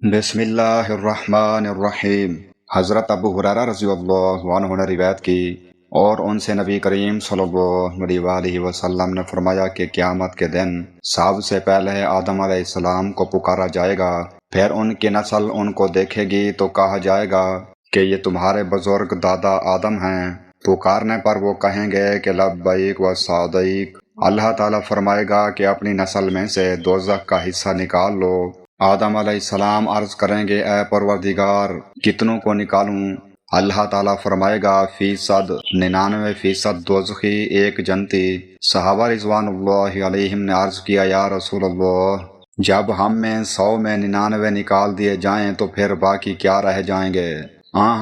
بسم اللہ الرحمن الرحیم۔ حضرت ابو ہریرہ رضی اللہ عنہ نے روایت کی اور ان سے نبی کریم صلی اللہ علیہ وآلہ وسلم نے فرمایا کہ قیامت کے دن سب سے پہلے آدم علیہ السلام کو پکارا جائے گا، پھر ان کی نسل ان کو دیکھے گی تو کہا جائے گا کہ یہ تمہارے بزرگ دادا آدم ہیں۔ پکارنے پر وہ کہیں گے کہ لبیک و سعدیک۔ اللہ تعالیٰ فرمائے گا کہ اپنی نسل میں سے دوزخ کا حصہ نکال لو۔ آدم علیہ السلام عرض کریں گے اے پروردگار کتنوں کو نکالوں؟ اللہ تعالیٰ فرمائے گا 99% دوزخی، ایک جنتی۔ صحابہ رضوان اللہ علیہم نے عرض کیا یا رسول اللہ، جب ہم میں 100 میں 99 نکال دیے جائیں تو پھر باقی کیا رہ جائیں گے؟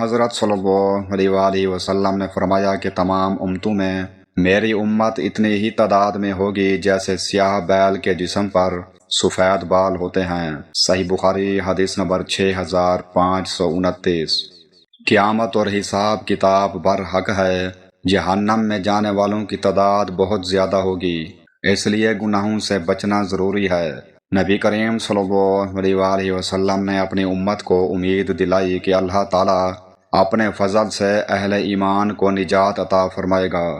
حضرت صلی اللہ علیہ وآلہ وسلم نے فرمایا کہ تمام امتوں میں میری امت اتنی ہی تعداد میں ہوگی جیسے سیاہ بیل کے جسم پر سفید بال ہوتے ہیں۔ صحیح بخاری حدیث نمبر 6529۔ قیامت اور حساب کتاب برحق ہے۔ جہنم میں جانے والوں کی تعداد بہت زیادہ ہوگی، اس لیے گناہوں سے بچنا ضروری ہے۔ نبی کریم صلی اللہ علیہ وآلہ وسلم نے اپنی امت کو امید دلائی کہ اللہ تعالیٰ اپنے فضل سے اہل ایمان کو نجات عطا فرمائے گا۔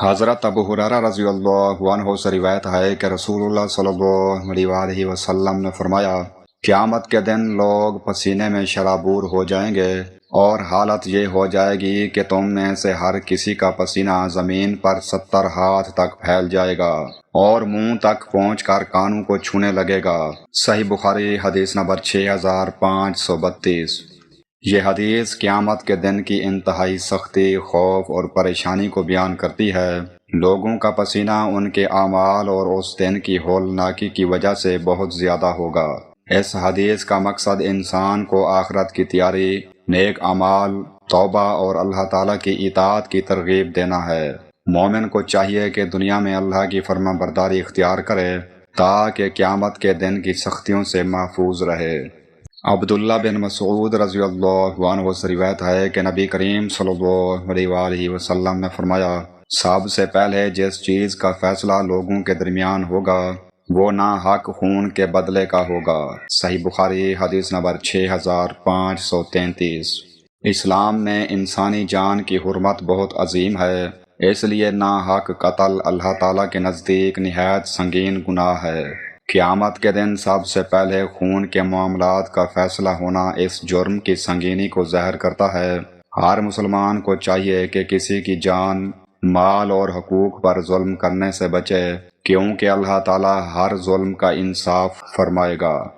حضرت ابو ہریرہ رضی اللہ عنہ سے روایت ہے کہ رسول اللہ صلی اللہ علیہ وآلہ وسلم نے فرمایا، قیامت کے دن لوگ پسینے میں شرابور ہو جائیں گے اور حالت یہ ہو جائے گی کہ تم میں سے ہر کسی کا پسینہ زمین پر 70 ہاتھ تک پھیل جائے گا اور منہ تک پہنچ کر کانوں کو چھونے لگے گا۔ صحیح بخاری حدیث نمبر 6532۔ یہ حدیث قیامت کے دن کی انتہائی سختی، خوف اور پریشانی کو بیان کرتی ہے۔ لوگوں کا پسینہ ان کے اعمال اور اس دن کی ہولناکی کی وجہ سے بہت زیادہ ہوگا۔ اس حدیث کا مقصد انسان کو آخرت کی تیاری، نیک اعمال، توبہ اور اللہ تعالیٰ کی اطاعت کی ترغیب دینا ہے۔ مومن کو چاہیے کہ دنیا میں اللہ کی فرما برداری اختیار کرے تاکہ قیامت کے دن کی سختیوں سے محفوظ رہے۔ عبداللہ بن مسعود رضی اللہ عنہ سے روایت ہے کہ نبی کریم صلی اللہ علیہ وآلہ وسلم نے فرمایا، سب سے پہلے جس چیز کا فیصلہ لوگوں کے درمیان ہوگا وہ ناحق خون کے بدلے کا ہوگا۔ صحیح بخاری حدیث نمبر 6533۔ اسلام میں انسانی جان کی حرمت بہت عظیم ہے، اس لیے ناحق قتل اللہ تعالیٰ کے نزدیک نہایت سنگین گناہ ہے۔ قیامت کے دن سب سے پہلے خون کے معاملات کا فیصلہ ہونا اس جرم کی سنگینی کو ظاہر کرتا ہے۔ ہر مسلمان کو چاہیے کہ کسی کی جان، مال اور حقوق پر ظلم کرنے سے بچے، کیونکہ اللہ تعالیٰ ہر ظلم کا انصاف فرمائے گا۔